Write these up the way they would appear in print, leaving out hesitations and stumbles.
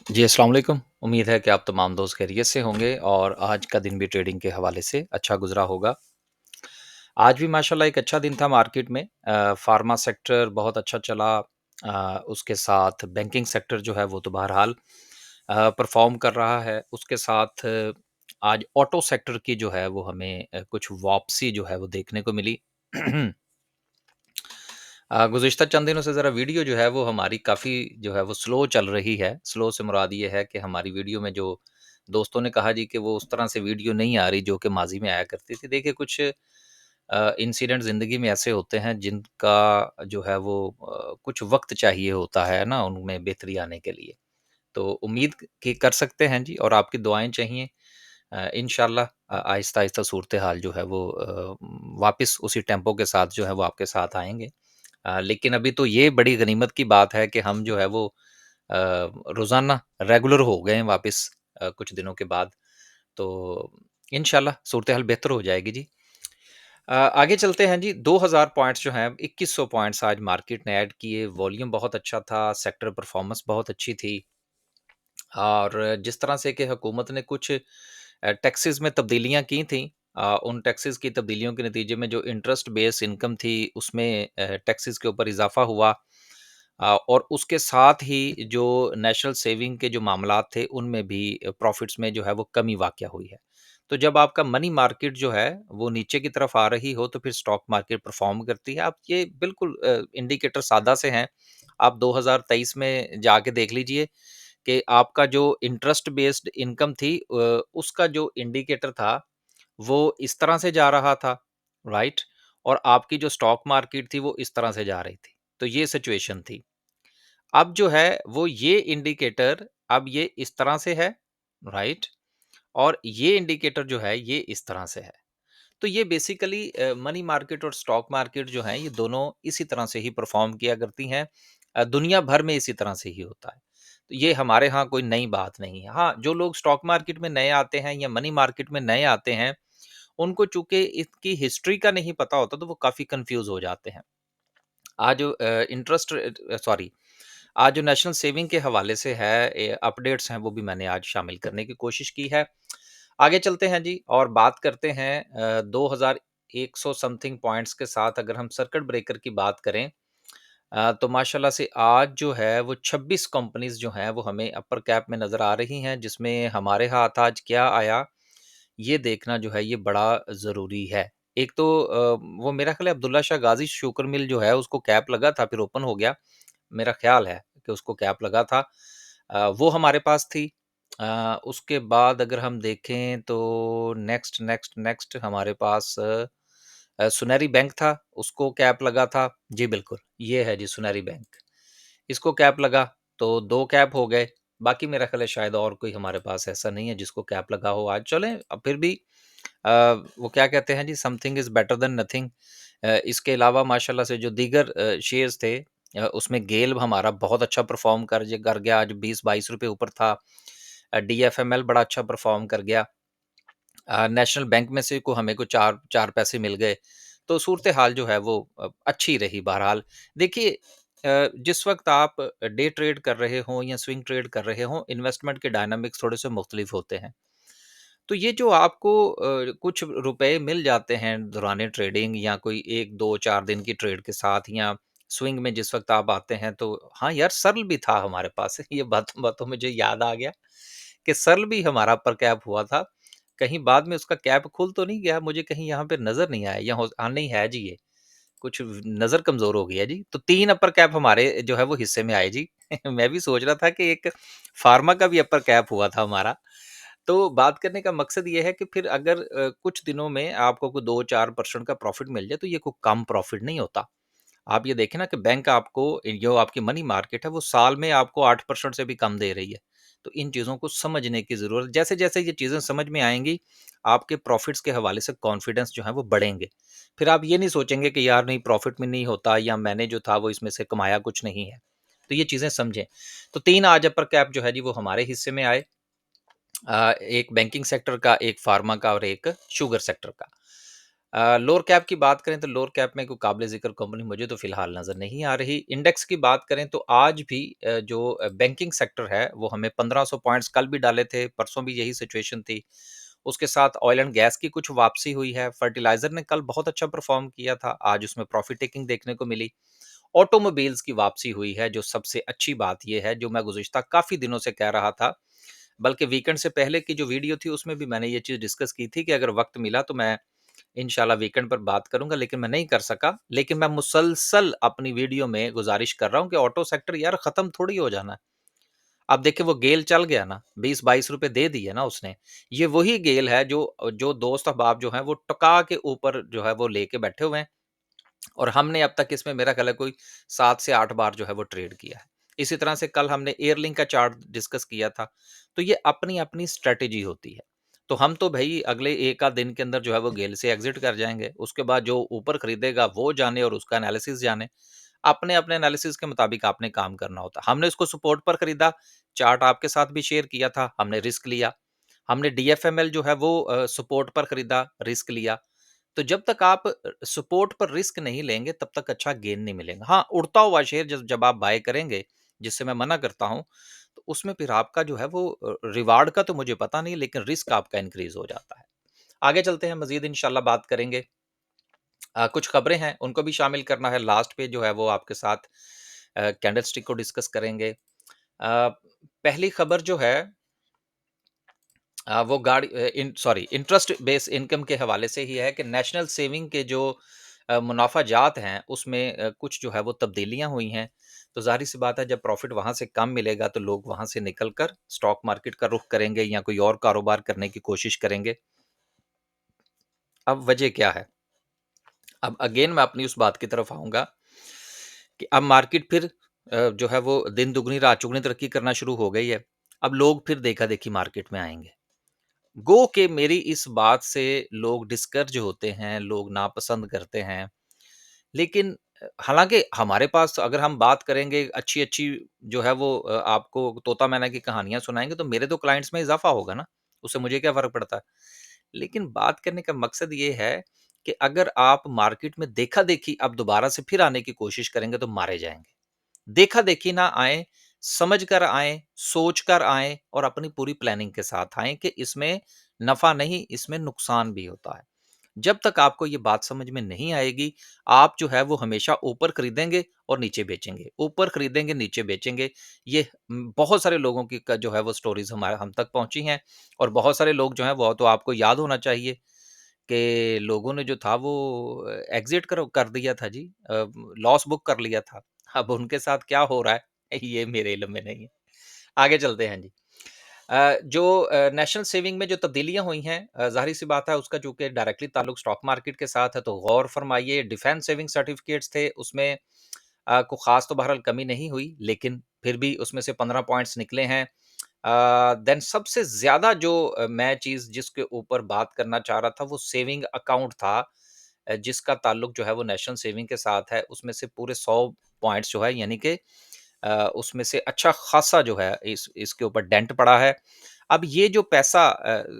जी, अस्सलाम वालेकुम। उम्मीद है कि आप तमाम दोस्त खैरियत से होंगे और आज का दिन भी ट्रेडिंग के हवाले से अच्छा गुज़रा होगा। आज भी माशाल्लाह एक अच्छा दिन था मार्केट में। फ़ार्मा सेक्टर बहुत अच्छा चला। उसके साथ बैंकिंग सेक्टर जो है वो तो बहरहाल परफ़ॉर्म कर रहा है। उसके साथ आज ऑटो सेक्टर की जो है वो हमें कुछ वापसी जो है वो देखने को मिली। गुज़िश्ता चंद दिनों से ज़रा वीडियो जो है वो हमारी काफ़ी जो है वो स्लो चल रही है। स्लो से मुराद ये है कि हमारी वीडियो में जो दोस्तों ने कहा जी कि वो उस तरह से वीडियो नहीं आ रही जो कि माज़ी में आया करती थी। देखिए कुछ इंसिडेंट ज़िंदगी में ऐसे होते हैं जिनका जो है वो कुछ वक़्त चाहिए होता है ना उनमें बेहतरी आने के लिए। तो उम्मीद की कर सकते हैं जी और आपकी दुआएँ चाहिए। इंशाअल्लाह आहिस्ता-आहिस्ता सूरत-ए-हाल जो है वो वापस उसी टेम्पो के साथ जो है वो आपके साथ आएँगे। लेकिन अभी तो ये बड़ी गनीमत की बात है कि हम जो है वो रोज़ाना रेगुलर हो गए हैं वापस कुछ दिनों के बाद। तो इंशाल्लाह सूरत-ए-हाल बेहतर हो जाएगी जी। आगे चलते हैं जी 2000 पॉइंट्स जो हैं 2100 पॉइंट्स आज मार्केट ने ऐड किए, वॉल्यूम बहुत अच्छा था, सेक्टर परफॉर्मेंस बहुत अच्छी थी। और जिस तरह से कि हुकूमत ने कुछ टैक्सेस में तब्दीलियाँ की थी, उन टैक्सेस की तब्दीलियों के नतीजे में जो इंटरेस्ट बेस इनकम थी उसमें टैक्सेस के ऊपर इजाफा हुआ। और उसके साथ ही जो नेशनल सेविंग के जो मामलात थे उनमें भी प्रॉफिट्स में जो है वो कमी वाक़या हुई है। तो जब आपका मनी मार्केट जो है वो नीचे की तरफ आ रही हो तो फिर स्टॉक मार्केट परफ़ॉर्म करती है। आप ये बिल्कुल इंडिकेटर सादा से हैं। आप 2023 में जाके देख लीजिए कि आपका जो इंटरेस्ट बेस्ड इनकम थी उसका जो इंडिकेटर था, वो इस तरह से जा रहा था, राइट? और आपकी जो स्टॉक मार्केट थी, वो इस तरह से जा रही थी। तो ये सिचुएशन थी। अब जो है, वो ये इंडिकेटर अब ये इस तरह से है, राइट? और ये इंडिकेटर जो है, ये इस तरह से है। तो ये बेसिकली मनी मार्केट और स्टॉक मार्केट जो हैं, ये दोनों इसी तरह से ही परफ़ॉर्म किया करती हैं। दुनिया भर में इसी तरह से ही होता है। तो ये हमारे यहाँ कोई नई बात नहीं है। हाँ, जो लोग स्टॉक मार्केट में नए आते हैं या मनी मार्केट में नए आते हैं, उनको चूँकि इसकी हिस्ट्री का नहीं पता होता, तो वो काफ़ी कन्फ्यूज़ हो जाते हैं। आज जो सॉरी आज जो नेशनल सेविंग के हवाले से है अपडेट्स हैं वो भी मैंने आज शामिल करने की कोशिश की है। आगे चलते हैं जी और बात करते हैं 2100 समथिंग पॉइंट्स के साथ अगर हम सर्किट ब्रेकर की बात करें तो माशाल्लाह से आज जो है वो 26 कंपनीज़ जो हैं वो हमें अपर कैप में नज़र आ रही हैं जिसमें हमारे हाथ आज क्या आया ये देखना जो है ये बड़ा ज़रूरी है। एक तो वो मेरा ख़्याल है अब्दुल्ला शाह गाज़ी शुगर मिल जो है उसको कैप लगा था फिर ओपन हो गया। मेरा ख़्याल है कि उसको कैप लगा था। वो हमारे पास थी। उसके बाद अगर हम देखें तो नेक्स्ट हमारे पास सुनहरी बैंक था, उसको कैप लगा था। जी बिल्कुल, ये है जी सुनहरी बैंक। इसको कैप लगा तो 2 कैप हो गए। बाकी मेरा ख़्याल है शायद और कोई हमारे पास ऐसा नहीं है जिसको कैप लगा हो आज। चलें अब फिर भी अ, वो क्या कहते हैं जी something is better than nothing. इसके अलावा माशाल्लाह से जो दीगर शेयर्स थे उसमें गेल हमारा बहुत अच्छा परफ़ॉर्म कर गया आज 20-22 रुपए ऊपर था। डीएफएमएल बड़ा अच्छा परफ़ॉर्म कर गया। नेशनल बैंक में से को हमें को 4 पैसे मिल गए। तो सूरत-ए-हाल जो है वो अच्छी रही बहरहाल। देखिए जिस वक़्त आप डे ट्रेड कर रहे हों या स्विंग ट्रेड कर रहे हों, इन्वेस्टमेंट के डायनामिक्स थोड़े-से मुख्तलिफ होते हैं। तो ये जो आपको कुछ रुपए मिल जाते हैं दौरान ट्रेडिंग या कोई 1, 2, 4 दिन की ट्रेड के साथ या स्विंग में जिस वक़्त आप आते हैं तो हाँ यार, सर्ल भी था हमारे पास। ये बातों-बातों मुझे याद आ गया कि सर्ल भी हमारा अपर कैप हुआ था। कहीं बाद में उसका कैप खुल तो नहीं गया, मुझे कहीं यहाँ पे नज़र नहीं आया या हो हाँ, नहीं है जी ये, कुछ नज़र कमज़ोर हो गई है जी। तो 3 अपर कैप हमारे जो है वो हिस्से में आए जी। मैं भी सोच रहा था कि एक फार्मा का भी अपर कैप हुआ था हमारा। तो बात करने का मकसद ये है कि फिर अगर कुछ दिनों में आपको कोई 2-4% का प्रॉफ़िट मिल जाए, तो ये कोई कम प्रॉफ़िट नहीं होता। आप ये देखें ना कि बैंक आपको जो आपकी मनी मार्केट है, वो साल में आपको 8% से भी कम दे रही है। तो इन चीज़ों को समझने की ज़रूरत जैसे-जैसे ये चीज़ें समझ में आएँगी, आपके प्रॉफ़िट्स के हवाले से कॉन्फिडेंस जो है वो बढ़ेंगे। फिर आप ये नहीं सोचेंगे कि यार नहीं प्रॉफ़िट में नहीं होता या मैंने जो था वो इसमें से कमाया कुछ नहीं है। तो ये चीज़ें समझें। तो 3 आज अपर कैप जो है जी वो हमारे हिस्से में आए। एक बैंकिंग सेक्टर का, एक फार्मा का और एक शुगर सेक्टर का। लोअर कैप की बात करें तो लोअर कैप में कोई काबिल ज़िक्र कंपनी मुझे तो फ़िलहाल नज़र नहीं आ रही। इंडेक्स की बात करें तो आज भी जो बैंकिंग सेक्टर है वो हमें 1500 पॉइंट्स कल भी डाले थे, परसों भी यही सिचुएशन थी। उसके साथ ऑयल एंड गैस की कुछ वापसी हुई है, फर्टिलाइज़र ने कल बहुत अच्छा परफ़ॉर्म किया था, आज उसमें प्रॉफ़िट टेकिंग देखने को मिली। ऑटोमोबाइल्स की वापसी हुई है, जो सबसे अच्छी बात ये है, जो मैं गुज़िश्ता काफ़ी दिनों से कह रहा था, बल्कि वीकेंड से पहले की जो वीडियो थी उसमें भी मैंने ये चीज़ डिस्कस की थी कि अगर वक़्त मिला तो मैं इंशाल्लाह वीकेंड पर बात करूँगा, लेकिन मैं नहीं कर सका। लेकिन मैं मुसलसल अपनी वीडियो में गुज़ारिश कर रहा हूँ कि ऑटो सेक्टर यार ख़त्म थोड़ी हो जाना है। अब देखिए वो गेल चल गया ना, 20-22 रुपए दे दिए ना उसने। ये वही गेल है जो दोस्त अहबाब जो हैं वो टका के ऊपर जो है वो लेके बैठे हुए हैं। और हमने अब तक इसमें मेरा ख्याल है कोई 7 से 8 बार जो है वो ट्रेड किया है। इसी तरह से कल हमने एयरलिंक का चार्ट डिस्कस किया था। तो ये अपनी-अपनी स्ट्रैटेजी होती है। तो हम तो भई अगले 1 आध दिन के अंदर जो है वो गेल से एग्ज़िट कर जाएँगे। उसके बाद जो ऊपर खरीदेगा वो जाने और उसका एनालिसिस जाने। अपने-अपने एनालिसिस के मुताबिक आपने काम करना होता है। हमने उसको सपोर्ट पर खरीदा, चार्ट आपके साथ भी शेयर किया था, हमने रिस्क लिया। हमने डीएफएमएल जो है वो सपोर्ट पर खरीदा, रिस्क लिया। तो जब तक आप सपोर्ट पर रिस्क नहीं लेंगे तब तक अच्छा गेन नहीं मिलेगा। हाँ, उड़ता हुआ शेयर जब जब आप बाय करेंगे, जिससे मैं मना करता हूँ, तो उसमें फिर आपका जो है वो रिवार्ड का तो मुझे पता नहीं लेकिन रिस्क आपका इंक्रीज़ हो जाता है। आगे चलते हैं मज़ीद इंशाल्लाह बात करेंगे। कुछ खबरें हैं उनको भी शामिल करना है लास्ट पे जो है वो आपके साथ कैंडलस्टिक को डिस्कस करेंगे। पहली खबर जो है वो इंटरेस्ट बेस इनकम के हवाले से ही है कि नेशनल सेविंग के जो मुनाफ़ाजात हैं उसमें कुछ जो है वो तब्दीलियाँ हुई हैं। तो ज़ाहिर-सी बात है जब प्रॉफ़िट वहाँ से कम मिलेगा तो लोग वहाँ से निकल कर स्टॉक मार्केट का रुख करेंगे या कोई और कारोबार करने की कोशिश करेंगे। अब वजह क्या है? अब अगेन मैं अपनी उस बात की तरफ आऊँगा कि अब मार्केट फिर जो है वो दिन दुगनी रात चौगुनी तरक्की करना शुरू हो गई है। अब लोग फिर देखा-देखी मार्केट में आएँगे। गो के मेरी इस बात से लोग डिस्करेज होते हैं, लोग नापसंद करते हैं। लेकिन हालाँकि हमारे पास अगर हम बात करेंगे अच्छी-अच्छी जो है वो आपको तोता मैना की कहानियाँ सुनाएँगे तो मेरे तो क्लाइंट्स में इज़ाफ़ा होगा ना, उससे मुझे क्या फ़र्क पड़ता है। लेकिन बात करने का मकसद ये है कि अगर आप मार्केट में देखा-देखी अब दोबारा से फिर आने की कोशिश करेंगे तो मारे जाएँगे। देखा-देखी ना आएँ, समझ कर आएँ, सोच कर आएँ और अपनी पूरी प्लानिंग के साथ आएँ कि इसमें नफ़ा नहीं, इसमें नुकसान भी होता है। जब तक आपको ये बात समझ में नहीं आएगी, आप जो है वो हमेशा ऊपर खरीदेंगे और नीचे बेचेंगे, ऊपर खरीदेंगे, नीचे बेचेंगे। ये बहुत सारे लोगों की क जो है वो स्टोरीज़ हमारे हम तक पहुँची हैं और बहुत सारे लोग जो हैं वो तो आपको याद होना चाहिए कि लोगों ने जो था वो एग्ज़िट कर दिया था जी, लॉस बुक कर लिया था। अब उनके साथ क्या हो रहा है ये मेरे इल्म में नहीं है। आगे चलते हैं जी। जो नेशनल सेविंग में जो तब्दीलियाँ हुई हैं, ज़ाहिर-सी बात है उसका चूँकि डायरेक्टली ताल्लुक स्टॉक मार्केट के साथ है तो गौर फरमाइए। डिफेंस सेविंग सर्टिफिकेट्स थे उसमें कोई ख़ास तो बहरहाल कमी नहीं हुई, लेकिन फिर भी उसमें से 15 पॉइंट्स निकले हैं। देन सबसे ज़्यादा जो मैं चीज़ जिसके ऊपर बात करना चाह रहा था वो सेविंग अकाउंट था, जिसका ताल्लुक जो है वो नेशनल सेविंग के साथ है। उसमें से पूरे 100 पॉइंट्स जो है यानी कि उसमें से अच्छा खासा जो है इसके ऊपर डेंट पड़ा है। अब ये जो पैसा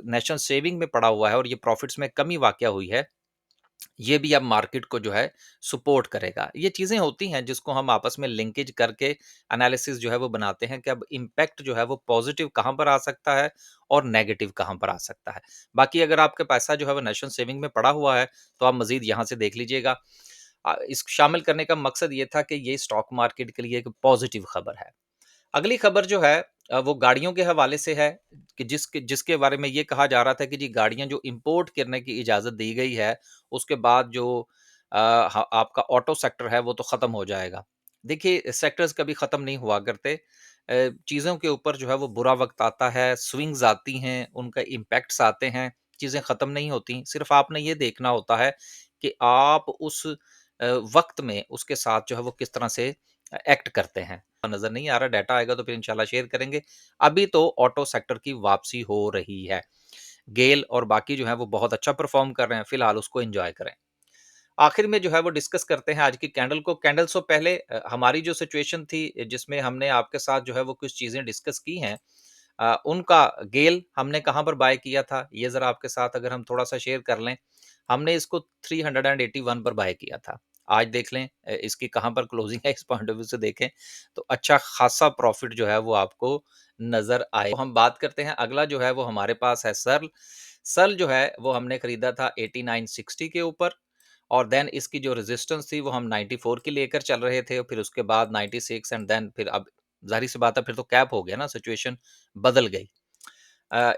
नेशनल सेविंग में पड़ा हुआ है और ये प्रॉफ़िट्स में कमी वाक़या हुई है, ये भी अब मार्केट को जो है सपोर्ट करेगा। ये चीज़ें होती हैं जिसको हम आपस में लिंकेज करके एनालिसिस जो है वो बनाते हैं कि अब इम्पैक्ट जो है वो पॉज़िटिव कहाँ पर आ सकता है और नेगेटिव कहाँ पर आ सकता है। बाकी अगर आपका पैसा जो है वो नेशनल सेविंग में पड़ा हुआ है, तो आप मज़ीद यहाँ से देख लीजिएगा। इस शामिल करने का मकसद ये था कि ये स्टॉक मार्केट के लिए एक पॉज़िटिव खबर है। अगली खबर जो है वो गाड़ियों के हवाले से है कि जिसके जिसके बारे में ये कहा जा रहा था कि जी गाड़ियाँ जो इम्पोर्ट करने की इजाज़त दी गई है, उसके बाद जो आपका ऑटो सेक्टर है वो तो ख़त्म हो जाएगा। देखिए सेक्टर्स कभी ख़त्म नहीं हुआ करते। चीज़ों के ऊपर जो है वो बुरा वक़्त आता है, स्विंग्स आती हैं, उनका इम्पैक्ट्स आते हैं, चीज़ें ख़त्म नहीं होती। सिर्फ़ आपने ये देखना होता है कि आप उस वक़्त में उसके साथ जो है वो किस तरह से एक्ट करते हैं। नज़र नहीं आ रहा, डाटा आएगा तो फिर इंशाल्लाह शेयर करेंगे। अभी तो ऑटो सेक्टर की वापसी हो रही है। गेल और बाकी जो है वो बहुत अच्छा परफ़ॉर्म कर रहे हैं, फिलहाल उसको एन्जॉय करें। आखिर में जो है वो डिस्कस करते हैं आज की कैंडल को। कैंडल से पहले हमारी जो सिचुएशन थी जिसमें हमने आपके साथ जो है वो कुछ चीज़ें डिस्कस की हैं। उनका गेल हमने कहाँ पर बाय किया था, ये ज़रा आपके साथ अगर हम थोड़ा-सा शेयर कर लें। हमने इसको 381 पर बाय किया था। आज देख लें इसकी कहाँ पर क्लोजिंग है, इस पॉइंट ऑफ व्यू से देखें तो अच्छा खासा प्रॉफ़िट जो है वो आपको नज़र आए। तो हम बात करते हैं, अगला जो है वो हमारे पास है सर्ल। सर्ल जो है वो हमने खरीदा था 8960 के ऊपर, और देन इसकी जो रेजिस्टेंस थी वो हम 94 की लेकर चल रहे थे, फिर उसके बाद 96, एंड देन फिर अब ज़ाहिर-सी बात है फिर तो कैप हो गया ना, सिचुएशन बदल गई।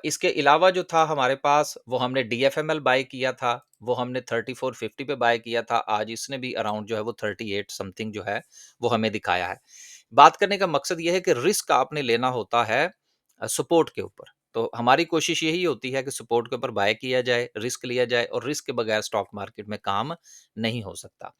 इसके अलावा जो था हमारे पास, वो हमने डीएफएमएल बाय किया था, वो हमने 3450 पे बाय किया था। आज इसने भी अराउंड जो है वो 38 समथिंग जो है वो हमें दिखाया है। बात करने का मकसद ये है कि रिस्क आपने लेना होता है सपोर्ट के ऊपर। तो हमारी कोशिश यही होती है कि सपोर्ट के ऊपर बाय किया जाए, रिस्क लिया जाए, और रिस्क के बगैर स्टॉक मार्केट में काम नहीं हो सकता।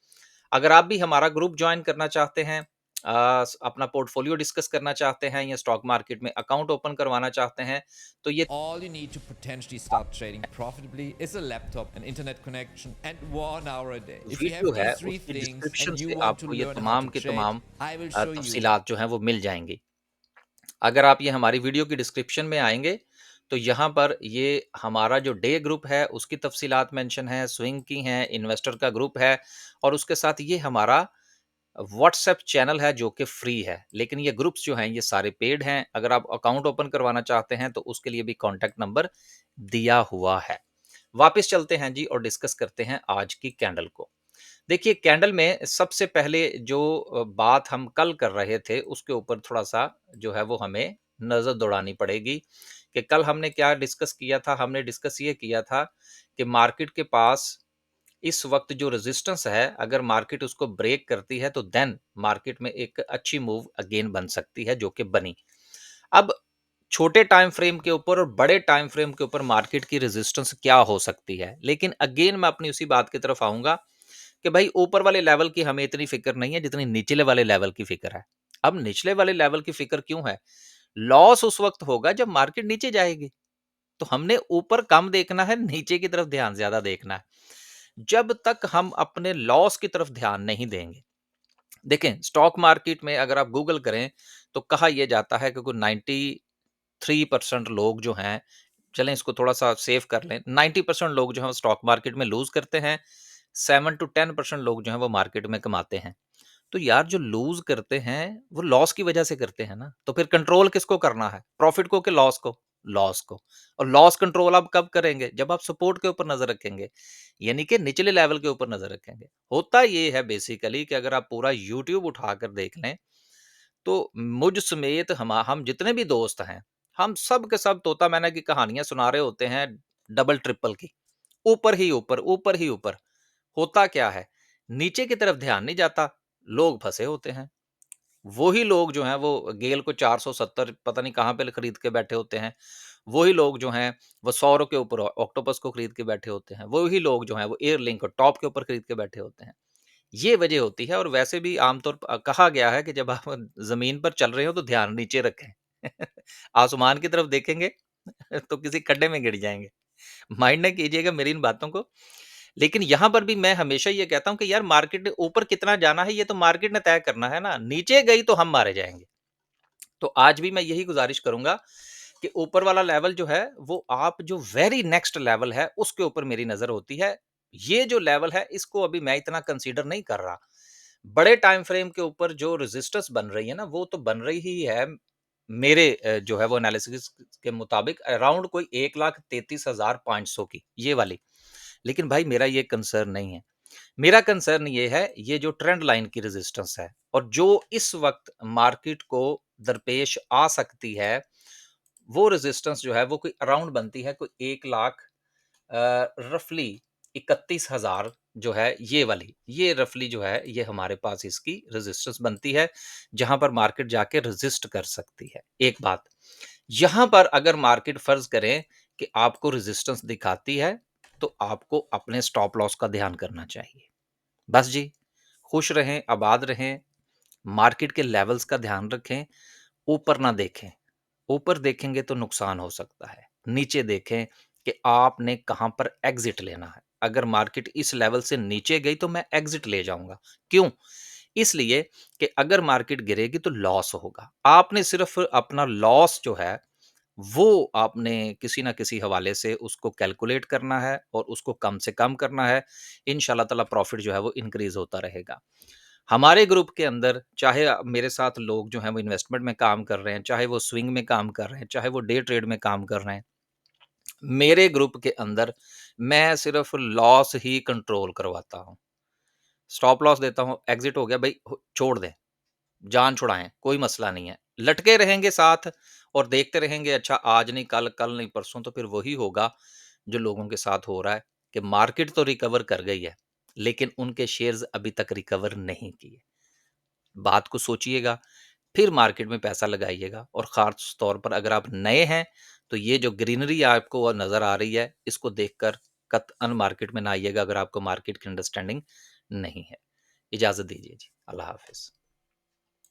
अगर आप भी हमारा ग्रुप जॉइन करना चाहते हैं, अपना पोर्टफोलियो डिस्कस करना चाहते हैं, या स्टॉक मार्केट में अकाउंट ओपन करवाना चाहते हैं, तो ये All you need to potentially start trading profitably is a laptop, an internet connection, and 1 hour a day. If you video have है these three उसकी things डिस्क्रिप्शन and you से want to आपको ये learn how तमाम to के trade, तमाम I will show you. तफ़सीलात जो हैं वो मिल जाएँगी। अगर आप ये हमारी वीडियो की डिस्क्रिप्शन में आएँगे, तो यहाँ पर ये हमारा जो डे ग्रुप है उसकी तफ़सीलात मेंशन है, स्विंग की हैं, इन्वेस्टर का ग्रुप है, और उसके साथ ये हमारा व्हाट्सएप चैनल है जो कि फ्री है। लेकिन ये ग्रुप्स जो हैं ये सारे पेड हैं। अगर आप अकाउंट ओपन करवाना चाहते हैं तो उसके लिए भी कॉन्टैक्ट नंबर दिया हुआ है। वापस चलते हैं जी और डिस्कस करते हैं आज की कैंडल को। देखिए, कैंडल में सबसे पहले जो बात हम कल कर रहे थे उसके ऊपर थोड़ा-सा जो है वो हमें नज़र दौड़ानी पड़ेगी कि कल हमने क्या डिस्कस किया था। हमने डिस्कस ये किया था कि मार्केट के पास इस वक़्त जो रेजिस्टेंस है, अगर मार्केट उसको ब्रेक करती है तो देन मार्केट में एक अच्छी मूव अगेन बन सकती है, जो कि बनी। अब छोटे टाइम फ्रेम के ऊपर और बड़े टाइम फ्रेम के ऊपर मार्केट की रेजिस्टेंस क्या हो सकती है, लेकिन अगेन मैं अपनी उसी बात की तरफ आऊँगा कि भाई ऊपर वाले लेवल की हमें इतनी फ़िक्र नहीं है जितनी निचले वाले लेवल की फ़िक्र है। अब निचले वाले लेवल की फ़िक्र क्यों है? लॉस उस वक़्त होगा जब मार्केट नीचे जाएगी। तो हमने ऊपर कम देखना है, नीचे की तरफ ध्यान ज़्यादा देखना है। जब तक हम अपने लॉस की तरफ ध्यान नहीं देंगे, देखें स्टॉक मार्केट में अगर आप गूगल करें तो कहा यह जाता है कि कोई 93% लोग जो हैं, चलें इसको थोड़ा-सा सेव कर लें, 90% लोग जो हैं वो स्टॉक मार्केट में लूज़ करते हैं, 7 टू 10% लोग जो हैं वो मार्केट में कमाते हैं। तो यार जो लूज़ करते हैं, वो लॉस की वजह से करते हैं ना, तो फिर कंट्रोल किसको करना है? प्रॉफिट को कि लॉस को? लॉस को। और लॉस कंट्रोल आप कब करेंगे? जब आप सपोर्ट के ऊपर नज़र रखेंगे, यानी कि निचले लेवल के ऊपर नज़र रखेंगे। होता ये है बेसिकली कि अगर आप पूरा यूट्यूब उठाकर देख लें, तो मुझ समेत हम जितने भी दोस्त हैं, हम सब के सब तोता मैना की कहानियाँ सुना रहे होते हैं डबल ट्रिपल की। ऊपर ही ऊपर, ऊपर ही ऊपर। होता क्या है? नीचे की तरफ ध्यान नहीं जाता, लोग फँसे होते हैं। वही लोग जो हैं वो गेल को 470 पता नहीं कहाँ पे खरीद के बैठे होते हैं। वही लोग जो हैं वो सौर के ऊपर ऑक्टोपस को खरीद के बैठे होते हैं। वही लोग जो हैं वो एयरलिंक को टॉप के ऊपर खरीद के बैठे होते हैं। ये वजह होती है, और वैसे भी आमतौर पर कहा गया है कि जब आप ज़मीन पर चल रहे हो तो ध्यान नीचे रखें। आसमान की तरफ देखेंगे तो किसी खड्डे में गिर जाएँगे। माइंड ना कीजिएगा मेरी इन बातों को। लेकिन यहाँ पर भी मैं हमेशा ये कहता हूँ कि यार मार्केट ने ऊपर कितना जाना है ये तो मार्केट ने तय करना है ना, नीचे गई तो हम मारे जाएँगे। तो आज भी मैं यही गुज़ारिश करूँगा कि ऊपर वाला लेवल जो है वो आप जो वेरी नेक्स्ट लेवल है उसके ऊपर मेरी नज़र होती है। ये जो लेवल है इसको अभी मैं इतना कंसीडर नहीं कर रहा। बड़े टाइम फ्रेम के ऊपर जो रेजिस्टेंस बन रही है ना, वो तो बन रही ही है मेरे जो है वो एनालिसिस के मुताबिक अराउंड कोई 1,33,500 की, ये वाली। लेकिन भाई मेरा ये कंसर्न नहीं है। मेरा कंसर्न ये है, ये जो ट्रेंड लाइन की रेजिस्टेंस है और जो इस वक़्त मार्केट को दरपेश आ सकती है, वो रेजिस्टेंस जो है वो कोई अराउंड बनती है कोई 1 लाख रफली 31,000 जो है ये वाली, ये रफली जो है ये हमारे पास इसकी रेजिस्टेंस बनती है, जहाँ पर मार्केट जाके रेजिस्ट कर सकती है। एक बात, यहाँ पर अगर मार्केट फ़र्ज़ करें कि आपको रेजिस्टेंस दिखाती है, तो आपको अपने स्टॉप लॉस का ध्यान करना चाहिए। बस जी, खुश रहें, आबाद रहें, मार्केट के लेवल्स का ध्यान रखें, ऊपर ना देखें। ऊपर देखेंगे तो नुकसान हो सकता है। नीचे देखें कि आपने कहाँ पर एग्ज़िट लेना है। अगर मार्केट इस लेवल से नीचे गई तो मैं एग्ज़िट ले जाऊँगा। क्यों? इसलिए कि अगर मार्केट गिरेगी तो लॉस होगा। आपने सिर्फ़ अपना लॉस जो है वो आपने किसी न किसी हवाले से उसको कैलकुलेट करना है और उसको कम से कम करना है। इंशाअल्लाह ताला प्रॉफ़िट जो है वो इंक्रीज़ होता रहेगा। हमारे ग्रुप के अंदर चाहे मेरे साथ लोग जो हैं वो इन्वेस्टमेंट में काम कर रहे हैं, चाहे वो स्विंग में काम कर रहे हैं, चाहे वो डे ट्रेड में काम कर रहे हैं। मेरे ग्रुप के अंदर मैं सिर्फ़ लॉस ही कंट्रोल करवाता हूँ। स्टॉप लॉस देता हूँ, एग्ज़िट हो गया भई हो छोड़ दें, जान छुड़ाएँ, कोई मसला नहीं है। लटके रहेंगे साथ और देखते रहेंगे अच्छा आज नहीं कल, कल नहीं परसों तो फिर वही होगा जो लोगों के साथ हो रहा है कि मार्केट तो रिकवर कर गई है, लेकिन उनके शेयर्स अभी तक रिकवर नहीं किए। बात को सोचिएगा, फिर मार्केट में पैसा लगाइएगा और ख़ास तौर पर अगर आप नए हैं, तो ये जो ग्रीनरी आपको नज़र आ रही है, इसको देखकर कतई मार्केट में ना आइएगा अगर आपको मार्केट की अंडरस्टैंडिंग नहीं है। इजाज़त दीजिए जी। अल्लाह हाफ़िज़।